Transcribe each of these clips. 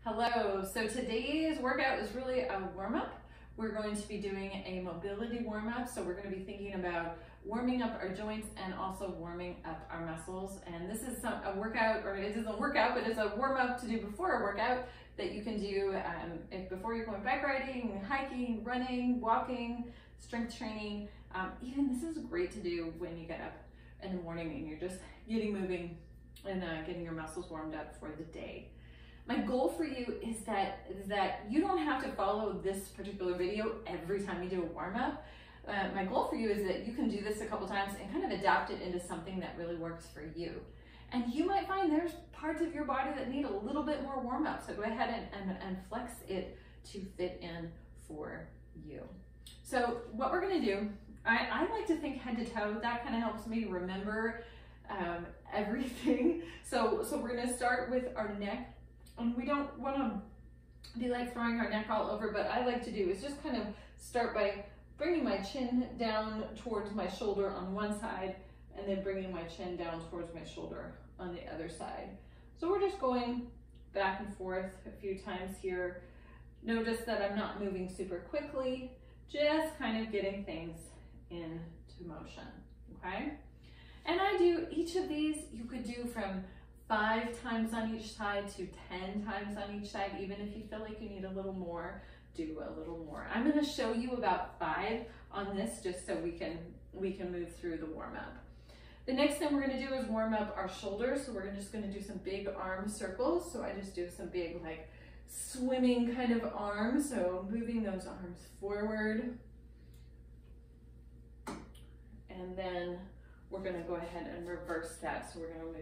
Hello, so today's workout is really a warm-up. We're going to be doing a mobility warm-up, so we're going to be thinking about warming up our joints and also warming up our muscles. And this is a workout, or it isn't a workout, but it's a warm-up to do before a workout that you can do before you're going bike riding, hiking, running, walking, strength training. Even this is great to do when you get up in the morning and you're just getting moving and getting your muscles warmed up for the day. My goal for you is that you don't have to follow this particular video every time you do a warm-up. My goal for you is that you can do this a couple times and kind of adapt it into something that really works for you. And you might find there's parts of your body that need a little bit more warm-up, so go ahead and flex it to fit in for you. So what we're gonna do, I like to think head to toe. That kind of helps me remember everything. So we're gonna start with our neck. And we don't want to be like throwing our neck all over, but I like to do is just kind of start by bringing my chin down towards my shoulder on one side and then bringing my chin down towards my shoulder on the other side. So we're just going back and forth a few times here. Notice that I'm not moving super quickly, just kind of getting things into motion, okay? And I do each of these, you could do from 5 times on each side to 10 times on each side. Even if you feel like you need a little more, do a little more. I'm going to show you about 5 on this just so we can move through the warm-up. The next thing we're going to do is warm up our shoulders. So we're just going to do some big arm circles. So I just do some big like swimming kind of arms. So moving those arms forward. And then we're going to go ahead and reverse that. So we're going to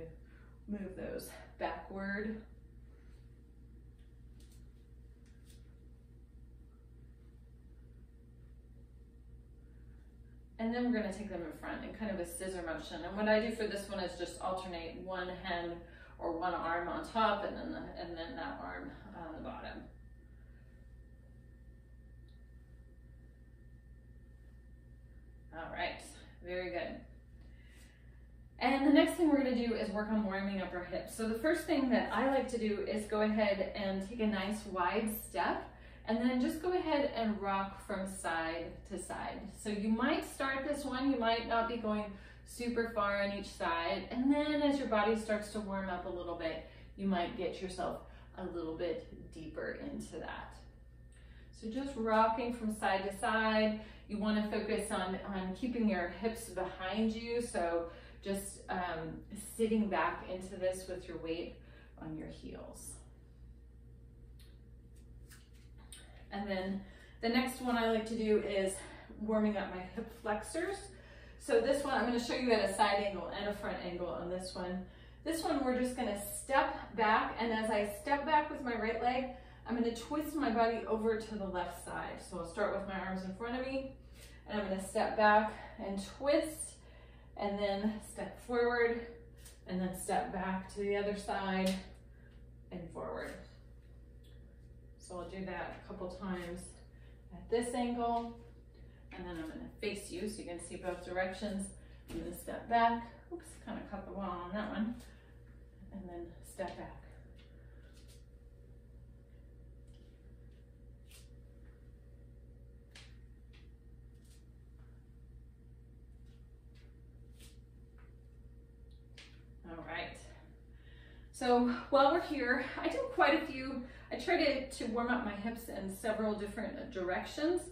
move those backward. And then we're going to take them in front in kind of a scissor motion. And what I do for this one is just alternate one hand or one arm on top and then that arm on the bottom. All right, very good. And the next thing we're going to do is work on warming up our hips. So the first thing that I like to do is go ahead and take a nice wide step and then just go ahead and rock from side to side. So you might start this one, you might not be going super far on each side. And then as your body starts to warm up a little bit, you might get yourself a little bit deeper into that. So just rocking from side to side. You want to focus on keeping your hips behind you. So just sitting back into this with your weight on your heels. And then the next one I like to do is warming up my hip flexors. So this one, I'm going to show you at a side angle and a front angle on this one. This one, we're just going to step back, and as I step back with my right leg, I'm going to twist my body over to the left side. So I'll start with my arms in front of me, and I'm going to step back and twist, and then step forward, and then step back to the other side and forward. So I'll do that a couple times at this angle, and then I'm going to face you so you can see both directions. I'm going to step back, oops, kind of cut the wall on that one, and then step back. All right, so while we're here, I do quite a few, I try to warm up my hips in several different directions,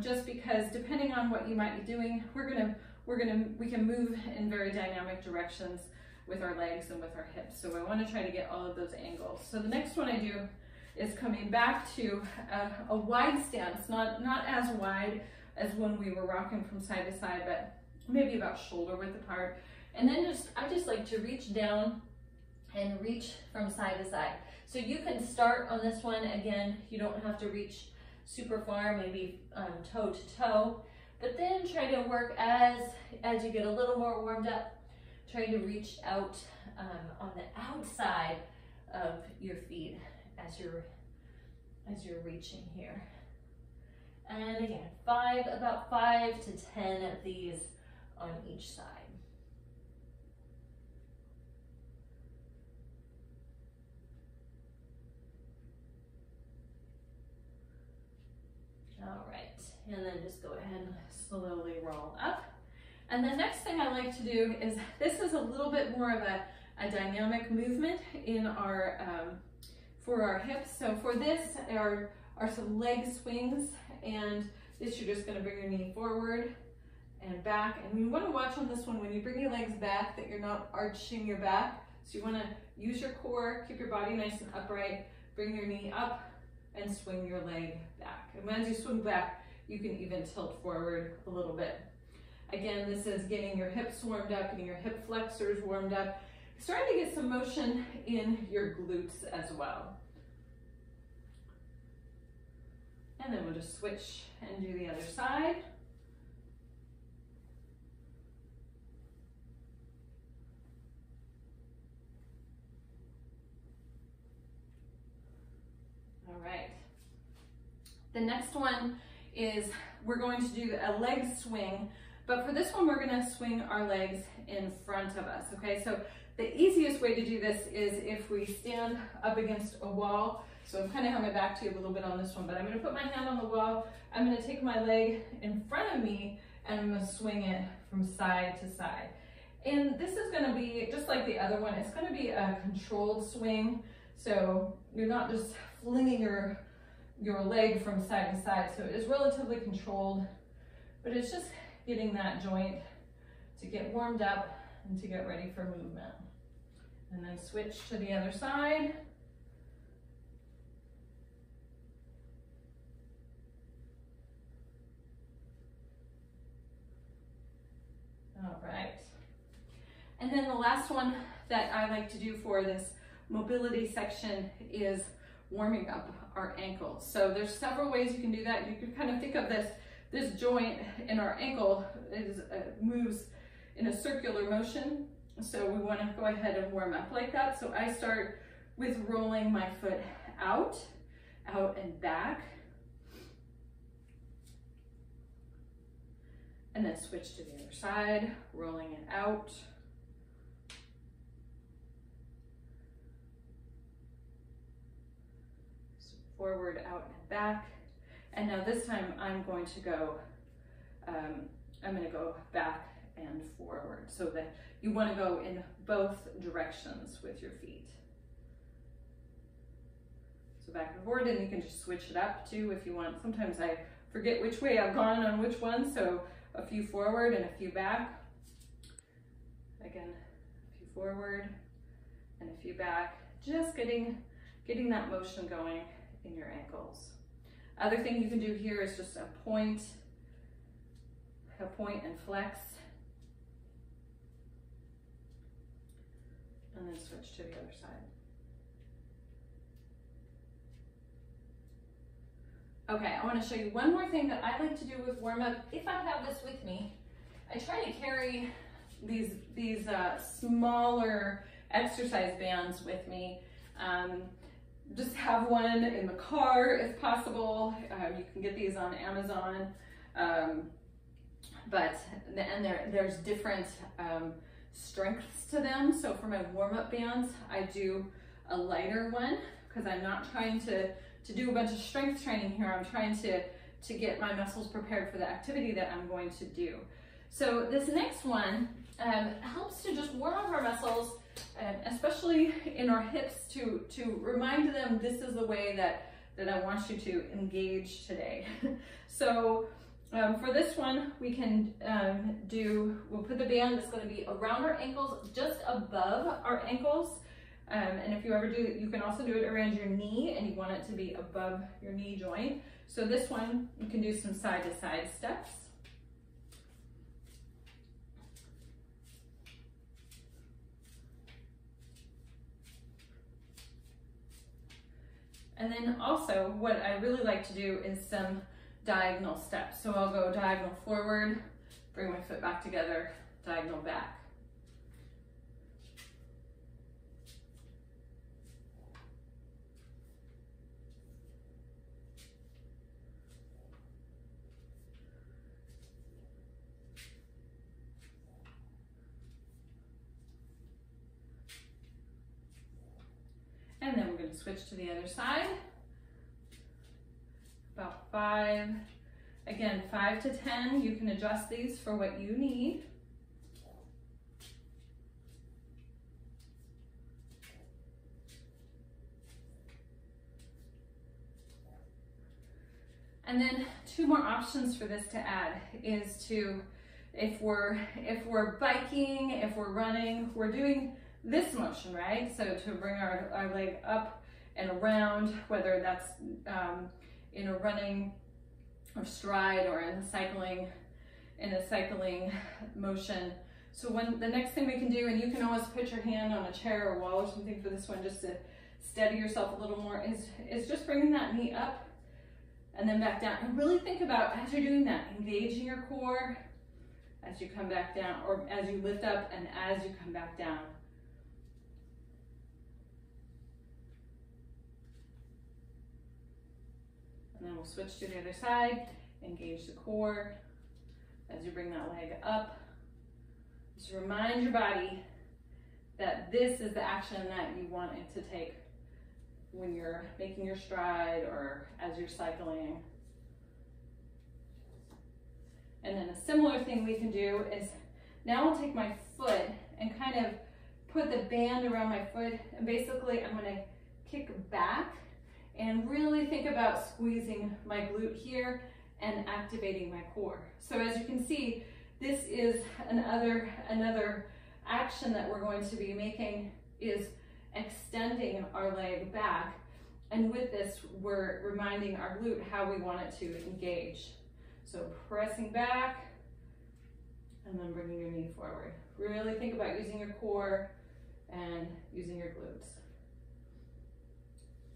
just because depending on what you might be doing, we can move in very dynamic directions with our legs and with our hips. So I want to try to get all of those angles. So the next one I do is coming back to a wide stance, not as wide as when we were rocking from side to side, but maybe about shoulder width apart. And then I just like to reach down and reach from side to side. So you can start on this one. Again, you don't have to reach super far, maybe toe to toe, but then try to work as you get a little more warmed up, try to reach out on the outside of your feet as you're reaching here. And again, about 5 to 10 of these on each side. All right, and then just go ahead and slowly roll up. And the next thing I like to do is, this is a little bit more of a dynamic movement in our, for our hips. So for this are some leg swings, and this you're just gonna bring your knee forward and back. And you wanna watch on this one, when you bring your legs back, that you're not arching your back. So you wanna use your core, keep your body nice and upright, bring your knee up and swing your leg back. And as you swing back, you can even tilt forward a little bit. Again, this is getting your hips warmed up, getting your hip flexors warmed up, starting to get some motion in your glutes as well. And then we'll just switch and do the other side. All right. The next one is, we're going to do a leg swing, but for this one, we're gonna swing our legs in front of us, okay? So the easiest way to do this is if we stand up against a wall. So I'm kind of have my back to you a little bit on this one, but I'm gonna put my hand on the wall. I'm gonna take my leg in front of me and I'm gonna swing it from side to side. And this is gonna be, just like the other one, it's gonna be a controlled swing. So you're not just flinging your leg from side to side. So it is relatively controlled, but it's just getting that joint to get warmed up and to get ready for movement. And then switch to the other side. All right. And then the last one that I like to do for this mobility section is warming up our ankles. So there's several ways you can do that. You can kind of think of this joint in our ankle moves in a circular motion. So we want to go ahead and warm up like that. So I start with rolling my foot out and back. And then switch to the other side, rolling it out. So forward, out, and back. And now this time I'm going to go, back and forward, so that you want to go in both directions with your feet. So back and forward, and you can just switch it up too if you want. Sometimes I forget which way I've gone on which one, so a few forward and a few back. Again, a few forward and a few back. Just getting that motion going in your ankles. Other thing you can do here is just a point and flex. And then switch to the other side. Okay, I want to show you one more thing that I like to do with warm-up. If I have this with me, I try to carry these smaller exercise bands with me. Just have one in the car if possible. You can get these on Amazon. There's different strengths to them. So for my warm-up bands, I do a lighter one because I'm not trying to do a bunch of strength training here. I'm trying to get my muscles prepared for the activity that I'm going to do. So this next one helps to just warm up our muscles, especially in our hips, to remind them this is the way that I want you to engage today. So for this one, we can we'll put the band that's going to be around our ankles, just above our ankles. And if you ever do it, you can also do it around your knee, and you want it to be above your knee joint. So this one, you can do some side-to-side steps. And then also, what I really like to do is some diagonal steps. So I'll go diagonal forward, bring my foot back together, diagonal back. And then we're going to switch to the other side. about 5. Again, 5 to 10. You can adjust these for what you need. And then 2 more options for this to add is to, if we're biking, if we're running, we're doing this motion, right? So to bring our leg up and around, whether that's in a running or stride or in a cycling motion. So when the next thing we can do, and you can always put your hand on a chair or wall or something for this one, just to steady yourself a little more, is just bringing that knee up and then back down. And really think about, as you're doing that, engaging your core as you come back down, or as you lift up and as you come back down. And then we'll switch to the other side, engage the core as you bring that leg up. Just remind your body that this is the action that you want it to take when you're making your stride or as you're cycling. And then a similar thing we can do is, now I'll take my foot and kind of put the band around my foot, and basically I'm going to kick back and really think about squeezing my glute here and activating my core. So as you can see, this is another action that we're going to be making, is extending our leg back. And with this, we're reminding our glute how we want it to engage. So pressing back and then bringing your knee forward. Really think about using your core and using your glutes.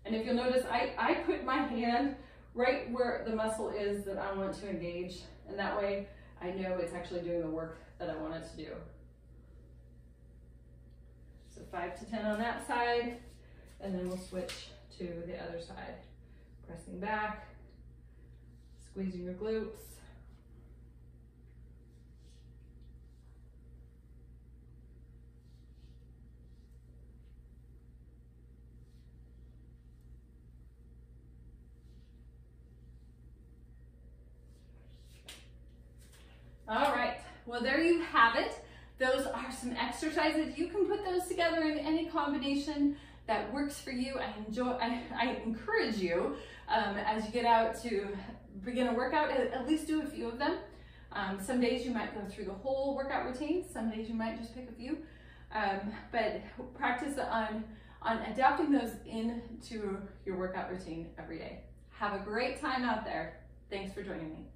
And if you'll notice, I put my hand right where the muscle is that I want to engage, and that way I know it's actually doing the work that I want it to do. So 5 to 10 on that side, and then we'll switch to the other side. Pressing back, squeezing your glutes. All right, well, there you have it. Those are some exercises. You can put those together in any combination that works for you. I encourage you, as you get out to begin a workout, at least do a few of them. Some days you might go through the whole workout routine. Some days you might just pick a few. But practice on adapting those into your workout routine every day. Have a great time out there. Thanks for joining me.